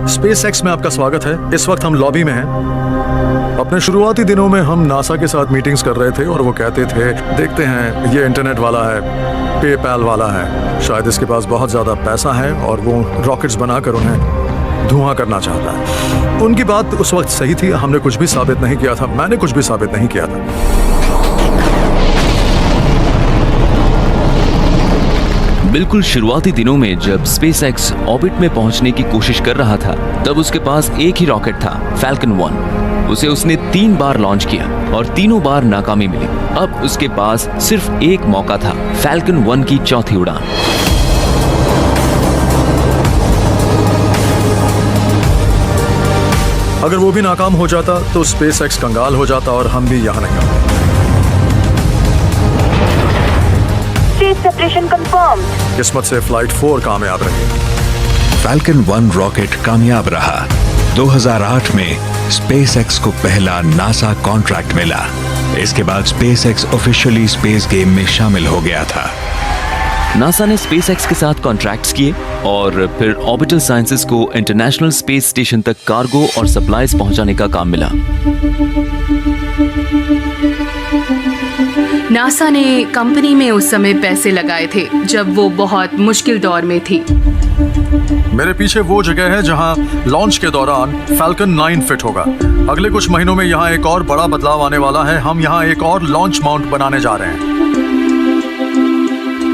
SpaceX में आपका स्वागत है। इस वक्त हम लॉबी में हैं। अपने शुरुआती दिनों में हम नासा के साथ मीटिंग्स कर रहे थे और वो कहते थे देखते हैं ये इंटरनेट वाला है, पेपैल वाला है, शायद इसके पास बहुत ज़्यादा पैसा है और वो रॉकेट्स बनाकर उन्हें धुआं करना चाहता है। उनकी बात उस वक्त सही थी, हमने कुछ भी साबित नहीं किया था, मैंने कुछ भी साबित नहीं किया था। बिल्कुल शुरुआती दिनों में जब स्पेसएक्स ऑर्बिट में पहुंचने की कोशिश कर रहा था, तब उसके पास एक ही रॉकेट था, फैल्कन 1। उसे उसने 3 बार लॉन्च किया और तीनों बार नाकामी मिली। अब उसके पास सिर्फ एक मौका था, फैल्कन 1 की चौथी उड़ान। अगर वो भी नाकाम हो जाता तो स्पेसएक्स कंगाल हो जाता और हम भी यहाँ नहीं आते। Separation confirmed. किस्मत से फ्लाइट 4 कामयाब रही। फैल्कन 1 रॉकेट कामयाब रहा। 2008 में स्पेसएक्स को पहला नासा कॉन्ट्रैक्ट मिला। इसके बाद स्पेसएक्स ऑफिशियली स्पेस गेम में शामिल हो गया था। नासा ने स्पेसएक्स के साथ कॉन्ट्रैक्ट्स किए और फिर ऑर्बिटल साइंसेस को इंटरनेशनल स्पेस स्टेशन तक कार्गो और सप्लाईज पहुंचाने का काम मिला। नासा ने कंपनी में उस समय पैसे लगाए थे जब वो बहुत मुश्किल दौर में थी। मेरे पीछे वो जगह है जहां लॉन्च के दौरान फैल्कन 9 फिट होगा। अगले कुछ महीनों में यहाँ एक और बड़ा बदलाव आने वाला है। हम यहाँ एक और लॉन्च माउंट बनाने जा रहे हैं।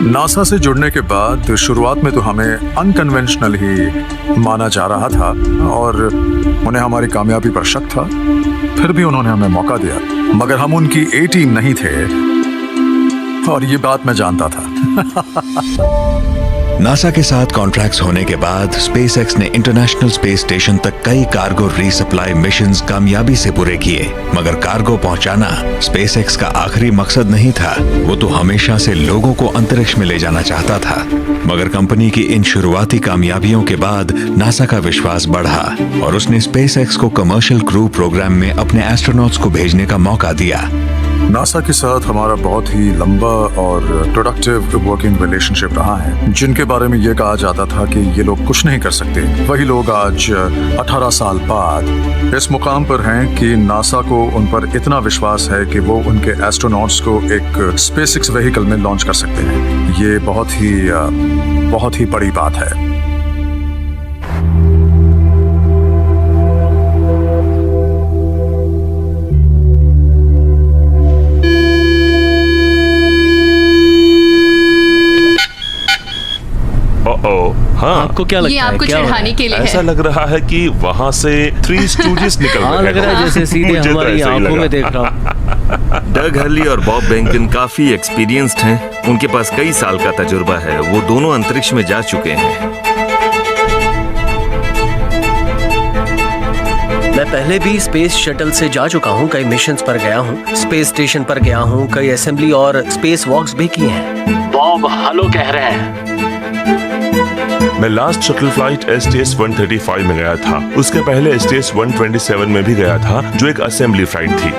नासा से जुड़ने के बाद शुरुआत में तो हमें अनकन्वेंशनल ही माना जा रहा था और उन्हें हमारी कामयाबी पर शक था। फिर भी उन्होंने हमें मौका दिया, मगर हम उनकी A टीम नहीं थे और ये बात मैं जानता था। नासा के साथ कॉन्ट्रैक्ट्स होने के बाद स्पेसएक्स ने इंटरनेशनल स्पेस स्टेशन तक कई कार्गो रीसप्लाई मिशंस कामयाबी से पूरे किए, मगर कार्गो पहुंचाना स्पेसएक्स का आखिरी मकसद नहीं था। वो तो हमेशा से लोगों को अंतरिक्ष में ले जाना चाहता था। मगर कंपनी की इन शुरुआती कामयाबियों के बाद नासा का विश्वास बढ़ा और उसने स्पेसएक्स को कमर्शियल क्रू प्रोग्राम में अपने एस्ट्रोनॉट्स को भेजने का मौका दिया। नासा के साथ हमारा बहुत ही लंबा और प्रोडक्टिव वर्किंग रिलेशनशिप रहा है। जिनके बारे में ये कहा जाता था कि ये लोग कुछ नहीं कर सकते, वही लोग आज 18 साल बाद इस मुकाम पर हैं कि नासा को उन पर इतना विश्वास है कि वो उनके एस्ट्रोनॉट्स को एक स्पेसएक्स व्हीकल में लॉन्च कर सकते हैं। ये बहुत ही बड़ी बात है। हाँ, आपको क्या लगता ये है? आपको चिढ़ाने के लिए ऐसा है। लग रहा है कि वहाँ से थ्री स्टूडेंट्स निकल रहे हैं। हाँ, लग रहा है जैसे सीधे मुझे तो हमारी ऐसा ही आंखों लगा। में देख रहा हूँ। डग हर्ली और बॉब बेंकन काफी एक्सपीरियंस्ड हैं। उनके पास कई साल का तजुर्बा है। वो दोनों अंतरिक्ष में जा चुके हैं। मैं पहले भी स्पेस शटल से जा चुका हूँ, कई मिशंस पर गया हूँ, स्पेस स्टेशन पर गया हूँ, कई असेंबली और स्पेस वॉक्स भी किए हैं। बॉब हेलो कह रहे हैं। मैं लास्ट शटल फ्लाइट STS 135 में गया था। उसके पहले STS 127 में भी गया था, जो एक असेंबली फ्लाइट थी।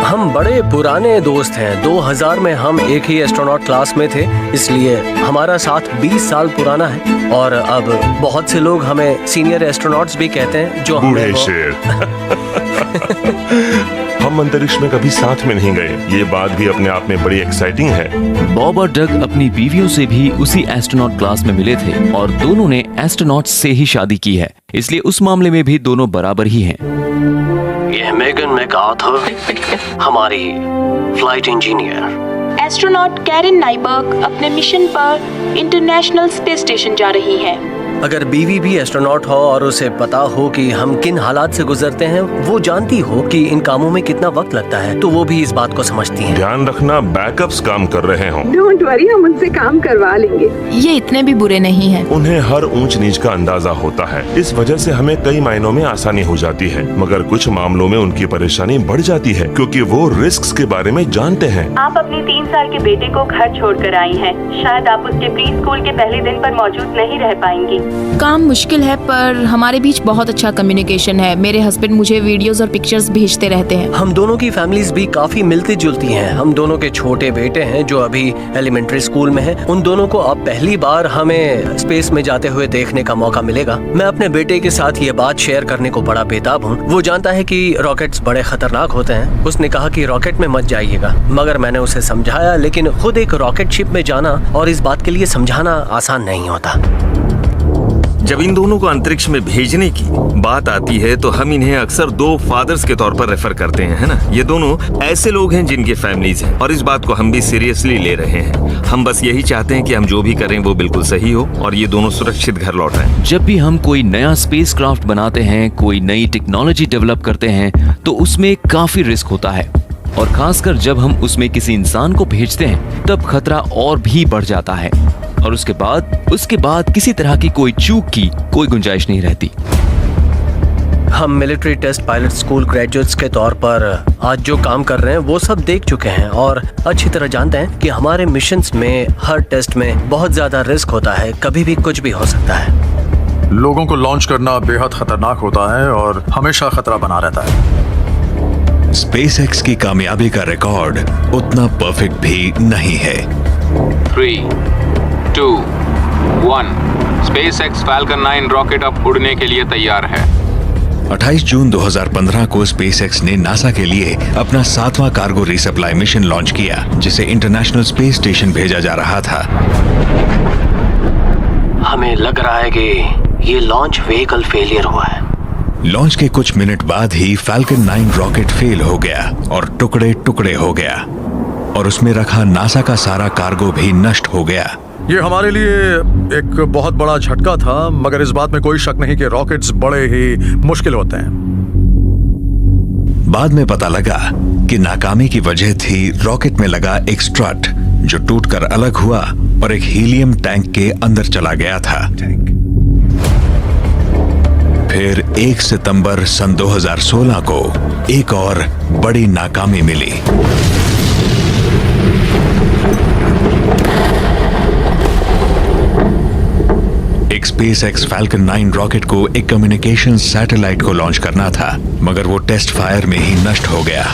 हम बड़े पुराने दोस्त हैं। 2000 में हम एक ही एस्ट्रोनॉट क्लास में थे, इसलिए हमारा साथ 20 साल पुराना है। और अब बहुत से लोग हमें सीनियर एस्ट्रोनॉट्स भी कहते हैं, जो बूढ़े शेर। हम अंतरिक्ष में कभी साथ में नहीं गए। ये बात भी अपने आप में बड़ी एक्साइटिंग है। बॉब और डग अपनी बीवियों से भी उसी एस्ट्रोनॉट क्लास में मिले थे और दोनों ने एस्ट्रोनॉट से ही शादी की है, इसलिए उस मामले में भी दोनों बराबर ही हैं। ये मेगन मैकआर्थर, हमारी फ्लाइट इंजीनियर। एस्ट्रोनॉट कैरन नाइबर्ग अपने मिशन पर इंटरनेशनल स्पेस स्टेशन जा रही हैं। अगर बीवी भी एस्ट्रोनॉट हो और उसे पता हो कि हम किन हालात से गुजरते हैं, वो जानती हो कि इन कामों में कितना वक्त लगता है, तो वो भी इस बात को समझती है। ध्यान रखना बैकअप्स काम कर रहे हों। डोंट वरी, हम उनसे काम करवा लेंगे। ये इतने भी बुरे नहीं हैं। उन्हें हर ऊंच नीच का अंदाजा होता है। इस वजह से हमें कई मायनों में आसानी हो जाती है, मगर कुछ मामलों में उनकी परेशानी बढ़ जाती है, क्योंकि वो रिस्क्स के बारे में जानते हैं। आप अपने 3 साल के बेटे को घर छोड़कर आई हैं। शायद आप उसके प्री स्कूल के पहले दिन पर मौजूद नहीं रह पाएंगी। काम मुश्किल है पर हमारे बीच बहुत अच्छा कम्युनिकेशन है। मेरे हस्बैंड मुझे वीडियोस और पिक्चर्स भेजते रहते हैं। हम दोनों की फैमिलीज भी काफी मिलती जुलती हैं। हम दोनों के छोटे बेटे हैं जो अभी एलिमेंट्री स्कूल में हैं। उन दोनों को अब पहली बार हमें स्पेस में जाते हुए देखने का मौका मिलेगा। मैं अपने बेटे के साथ ये बात शेयर करने को बड़ा बेताब हूँ। वो जानता है कि रॉकेट्स बड़े खतरनाक होते हैं। उसने कहा कि रॉकेट में मत जाइएगा, मगर मैंने उसे समझाया। लेकिन खुद एक रॉकेट शिप में जाना और इस बात के लिए समझाना आसान नहीं होता। जब इन दोनों को अंतरिक्ष में भेजने की बात आती है तो हम इन्हें अक्सर दो फादर्स के तौर पर रेफर करते हैं, है ना। ये दोनों ऐसे लोग हैं जिनके फैमिलीज हैं और इस बात को हम भी सीरियसली ले रहे हैं। हम बस यही चाहते हैं कि हम जो भी करें वो बिल्कुल सही हो और ये दोनों सुरक्षित घर लौट आएं। जब भी हम कोई नया स्पेसक्राफ्ट बनाते हैं, कोई नई टेक्नोलॉजी डेवलप करते हैं, तो उसमें काफी रिस्क होता है और खासकर जब हम उसमें किसी इंसान को भेजते हैं तब खतरा और भी बढ़ जाता है और उसके बाद किसी तरह की कोई चूक की कोई गुंजाइश नहीं रहती। हम military test pilot school graduates के तौर पर आज जो काम कर रहे हैं वो सब देख चुके हैं और अच्छी तरह जानते हैं कि हमारे मिशंस में हर टेस्ट में बहुत ज्यादा रिस्क होता है। कभी भी कुछ भी हो सकता है। लोगों को लॉन्च करना बेहद खतरनाक होता है और हमेशा खतरा बना रहता है। स्पेसएक्स की कामयाबी का रिकॉर्ड उतना परफेक्ट भी नहीं है। 3, 2, 1 SpaceX Falcon 9 रॉकेट अब उड़ने के लिए तैयार है। 28 जून 2015 को स्पेसएक्स ने नासा के लिए अपना 7वां कार्गो रीसप्लाई मिशन लॉन्च किया, जिसे इंटरनेशनल स्पेस स्टेशन भेजा जा रहा था। हमें लग रहा है कि ये लॉन्च व्हीकल फेलियर हुआ है। लॉन्च के कुछ मिनट बाद ही फैल्कन 9 रॉकेट फेल हो गया और टुकड़े टुकड़े हो गया और उसमें रखा नासा का सारा कार्गो भी नष्ट हो गया। ये हमारे लिए एक बहुत बड़ा झटका था, मगर इस बात में कोई शक नहीं कि रॉकेट्स बड़े ही मुश्किल होते हैं। बाद में पता लगा कि नाकामी की वजह थी रॉकेट में लगा एक स्ट्रट जो टूटकर अलग हुआ और एक हीलियम टैंक के अंदर चला गया था। फिर 1 सितंबर सन 2016 को एक और बड़ी नाकामी मिली। एक SpaceX Falcon 9 रॉकेट को एक कम्युनिकेशन सैटेलाइट को लॉन्च करना था, मगर वो टेस्ट फायर में ही नष्ट हो गया।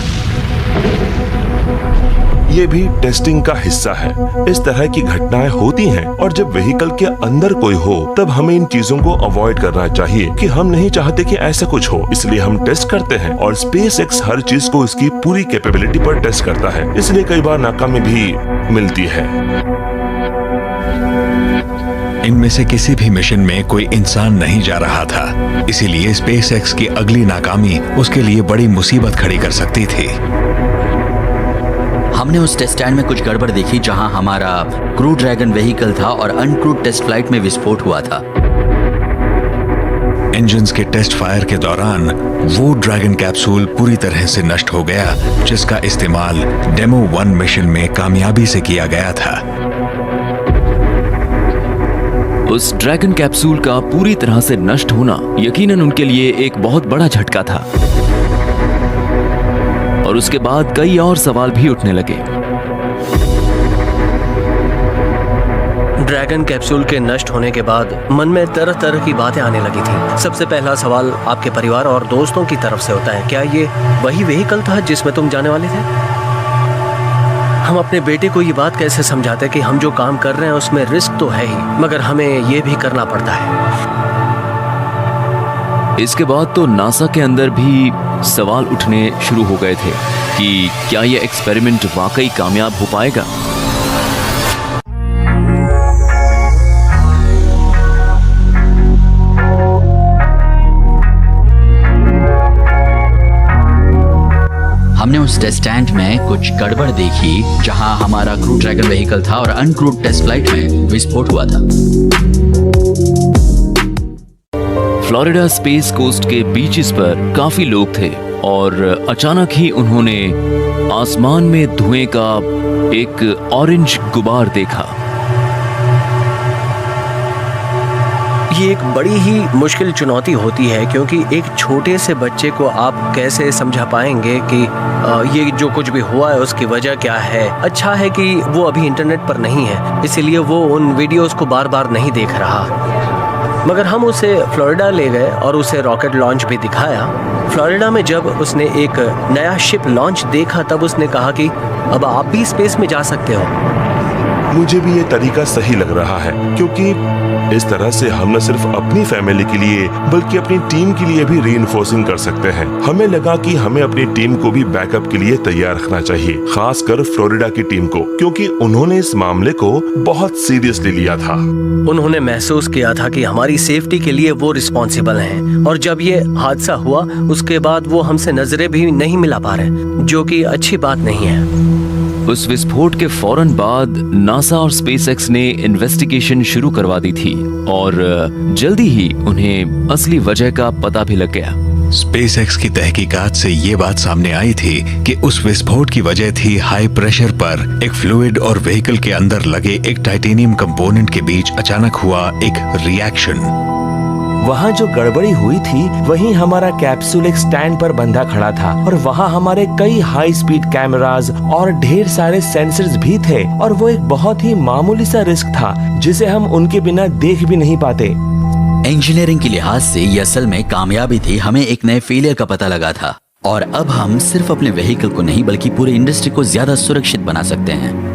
ये भी टेस्टिंग का हिस्सा है। इस तरह की घटनाएं होती हैं और जब व्हीकल के अंदर कोई हो तब हमें इन चीजों को अवॉइड करना चाहिए कि हम नहीं चाहते कि ऐसा कुछ हो, इसलिए हम टेस्ट करते हैं और SpaceX हर चीज को इसकी पूरी कैपेबिलिटी पर टेस्ट करता है, इसलिए कई बार नाकामी भी मिलती है। इनमें से किसी भी मिशन में कोई इंसान नहीं जा रहा था, इसीलिए SpaceX की अगली नाकामी उसके लिए बड़ी मुसीबत खड़ी कर सकती थी। हमने उस टेस्ट स्टैंड में कुछ गड़बड़ देखी जहां हमारा क्रू ड्रैगन व्हीकल था और अनक्रूड टेस्ट फ्लाइट में विस्फोट हुआ था। इंजन्स के टेस्ट फायर के दौरान वो ड्रैगन कैप्सूल पूरी तरह से नष्ट हो गया जिसका इस्तेमाल डेमो 1 मिशन में कामयाबी से किया गया था। उस ड्रैगन कैप्सूल का पूरी तरह से नष्ट होना यकीनन उनके लिए एक बहुत बड़ा झटका था और उसके बाद कई और सवाल भी उठने लगे। ड्रैगन कैप्सूल के नष्ट होने के बाद मन में तरह तरह की बातें आने लगी थी। सबसे पहला सवाल आपके परिवार और दोस्तों की तरफ से होता है, क्या ये वही व्हीकल था जिसमें तुम जाने वाले थे? हम अपने बेटे को ये बात कैसे समझाते कि हम जो काम कर रहे हैं उसमें रिस्क तो है ही, मगर हमें ये भी करना पड़ता है। इसके बाद तो नासा के अंदर भी सवाल उठने शुरू हो गए थे कि क्या यह एक्सपेरिमेंट वाकई कामयाब हो पाएगा। हमने उस टेस्ट स्टैंड में कुछ गड़बड़ देखी जहां हमारा क्रू ड्रैगन व्हीकल था और अनक्रूड टेस्ट फ्लाइट में विस्फोट हुआ था। फ्लोरिडा स्पेस कोस्ट के बीचेस पर काफी लोग थे और अचानक ही उन्होंने आसमान में धुएं का एक ऑरेंज गुबार देखा। ये एक बड़ी ही मुश्किल चुनौती होती है क्योंकि एक छोटे से बच्चे को आप कैसे समझा पाएंगे कि ये जो कुछ भी हुआ है उसकी वजह क्या है। अच्छा है कि वो अभी इंटरनेट पर नहीं है, इसीलिए वो उन वीडियोस को बार बार नहीं देख रहा। मगर हम उसे फ्लोरिडा ले गए और उसे रॉकेट लॉन्च भी दिखाया। फ्लोरिडा में जब उसने एक नया शिप लॉन्च देखा तब उसने कहा कि अब आप भी स्पेस में जा सकते हो। मुझे भी ये तरीका सही लग रहा है, क्योंकि इस तरह से हम न सिर्फ अपनी फैमिली के लिए बल्कि अपनी टीम के लिए भी रीइंफोर्सिंग कर सकते हैं। हमें लगा कि हमें अपनी टीम को भी बैकअप के लिए तैयार रखना चाहिए, खासकर फ्लोरिडा की टीम को, क्योंकि उन्होंने इस मामले को बहुत सीरियसली लिया था। उन्होंने महसूस किया था कि हमारी सेफ्टी के लिए वो रिस्पॉन्सिबल हैं, और जब ये हादसा हुआ उसके बाद वो हमसे नजरें भी नहीं मिला पा रहे, जो कि अच्छी बात नहीं है। उस विस्फोट के फौरन बाद नासा और स्पेसएक्स ने इन्वेस्टिगेशन शुरू करवा दी थी और जल्दी ही उन्हें असली वजह का पता भी लग गया। स्पेसएक्स की तहकीकात से ये बात सामने आई थी कि उस विस्फोट की वजह थी हाई प्रेशर पर एक फ्लूइड और व्हीकल के अंदर लगे एक टाइटेनियम कंपोनेंट के बीच अचानक हुआ एक रिएक्शन। वहाँ जो गड़बड़ी हुई थी वहीं हमारा कैप्सूल एक स्टैंड पर बंधा खड़ा था, और वहाँ हमारे कई हाई स्पीड कैमरास और ढेर सारे सेंसर्स भी थे, और वो एक बहुत ही मामूली सा रिस्क था जिसे हम उनके बिना देख भी नहीं पाते। इंजीनियरिंग के लिहाज से ये असल में कामयाबी थी। हमें एक नए फेलियर का पता लगा था और अब हम सिर्फ अपने व्हीकल को नहीं बल्कि पूरी इंडस्ट्री को ज्यादा सुरक्षित बना सकते हैं।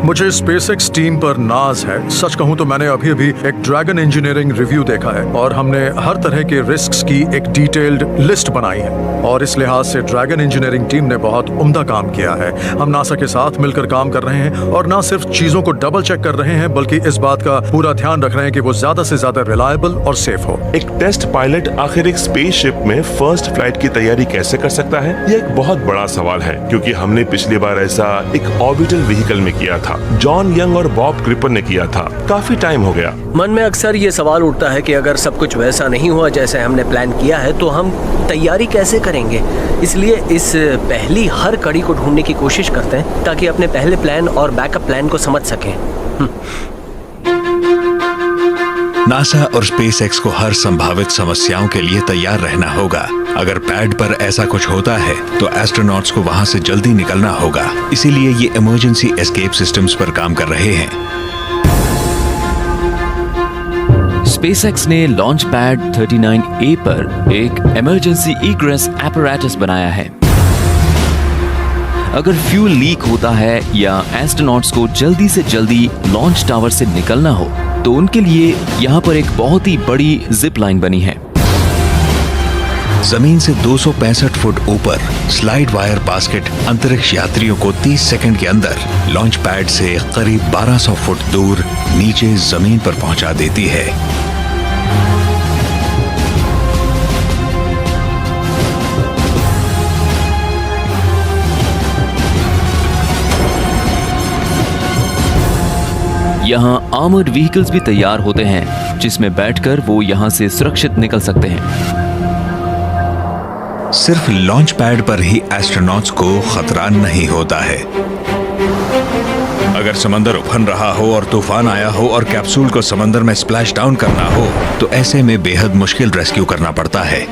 मुझे स्पेसएक्स टीम पर नाज है। सच कहूं तो मैंने अभी अभी एक ड्रैगन इंजीनियरिंग रिव्यू देखा है और हमने हर तरह के रिस्क्स की एक डिटेल्ड लिस्ट बनाई है, और इस लिहाज से ड्रैगन इंजीनियरिंग टीम ने बहुत उम्दा काम किया है। हम नासा के साथ मिलकर काम कर रहे हैं और न सिर्फ चीजों को डबल चेक कर रहे हैं बल्कि इस बात का पूरा ध्यान रख रहे हैं कि वो ज्यादा से ज्यादा रिलायबल और सेफ हो। एक टेस्ट पायलट आखिर एक स्पेसशिप में फर्स्ट फ्लाइट की तैयारी कैसे कर सकता है, ये एक बहुत बड़ा सवाल है, क्योंकि हमने पिछली बार ऐसा एक ऑर्बिटल व्हीकल में किया था। जॉन यंग और बॉब क्रिपर ने किया था। काफी टाइम हो गया। मन में अक्सर ये सवाल उठता है कि अगर सब कुछ वैसा नहीं हुआ जैसे हमने प्लान किया है तो हम तैयारी कैसे करेंगे। इसलिए इस पहली हर कड़ी को ढूंढने की कोशिश करते हैं ताकि अपने पहले प्लान और बैकअप प्लान को समझ सकें। नासा और स्पेसएक्स को हर संभावित समस्याओं के लिए तैयार रहना होगा। अगर पैड पर ऐसा कुछ होता है तो एस्ट्रोनॉट्स को वहां से जल्दी निकलना होगा। इसीलिए ये इमरजेंसी एस्केप सिस्टम्स पर काम कर रहे हैं। स्पेसएक्स ने लॉन्च पैड 39A पर एक इमरजेंसी इग्रेस एपरेटस बनाया है। अगर फ्यूल लीक होता है या एस्ट्रोनॉट्स को जल्दी से जल्दी लॉन्च टावर से निकलना हो तो उनके लिए यहाँ पर एक बहुत ही बड़ी जिप लाइन बनी है। जमीन से 265 फुट ऊपर स्लाइड वायर बास्केट अंतरिक्ष यात्रियों को 30 सेकंड के अंदर लॉन्च पैड से करीब 1200 फुट दूर नीचे जमीन पर पहुंचा देती है। यहाँ आर्मर्ड व्हीकल्स भी तैयार होते हैं जिसमें बैठकर वो यहाँ से सुरक्षित निकल सकते हैं। सिर्फ लॉन्च पैड पर ही एस्ट्रोनॉट्स को खतरा नहीं होता है। अगर समंदर उफन रहा हो और तूफान आया हो और कैप्सूल को समंदर में स्प्लैश डाउन करना हो तो ऐसे में बेहद मुश्किल रेस्क्यू करना पड़ता है।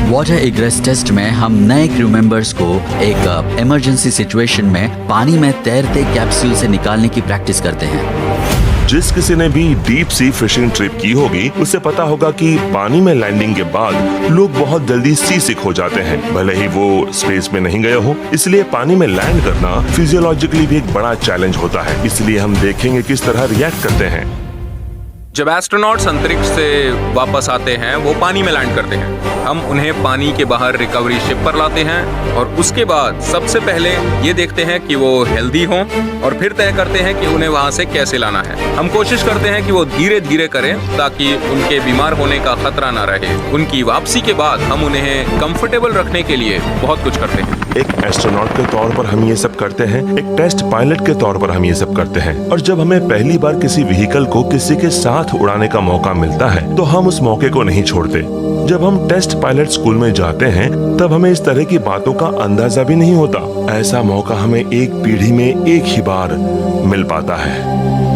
वाटर इग्रेस टेस्ट में हम नए क्रू मेंबर्स को एक इमरजेंसी सिचुएशन में पानी में तैरते कैप्सूल से निकालने की प्रैक्टिस करते हैं। जिस किसी ने भी डीप सी फिशिंग ट्रिप की होगी उसे पता होगा कि पानी में लैंडिंग के बाद लोग बहुत जल्दी सी सिक हो जाते हैं, भले ही वो स्पेस में नहीं गए हो। इसलिए पानी में लैंड करना फिजियोलॉजिकली भी एक बड़ा चैलेंज होता है। इसलिए हम देखेंगे किस तरह रिएक्ट करते हैं। जब एस्ट्रोनॉट्स अंतरिक्ष से वापस आते हैं वो पानी में लैंड करते हैं। हम उन्हें पानी के बाहर रिकवरी शिप पर लाते हैं और उसके बाद सबसे पहले ये देखते हैं कि वो हेल्दी हों और फिर तय करते हैं कि उन्हें वहाँ से कैसे लाना है। हम कोशिश करते हैं कि वो धीरे धीरे करें ताकि उनके बीमार होने का खतरा ना रहे। उनकी वापसी के बाद हम उन्हें कंफर्टेबल रखने के लिए बहुत कुछ करते हैं। एक एस्ट्रोनॉट के तौर पर हम ये सब करते हैं, एक टेस्ट पायलट के तौर पर हम ये सब करते हैं, और जब हमें पहली बार किसी व्हीकल को किसी के साथ उड़ाने का मौका मिलता है तो हम उस मौके को नहीं छोड़ते। जब हम टेस्ट पायलट स्कूल में जाते हैं तब हमें इस तरह की बातों का अंदाजा भी नहीं होता। ऐसा मौका हमें एक पीढ़ी में एक ही बार मिल पाता है।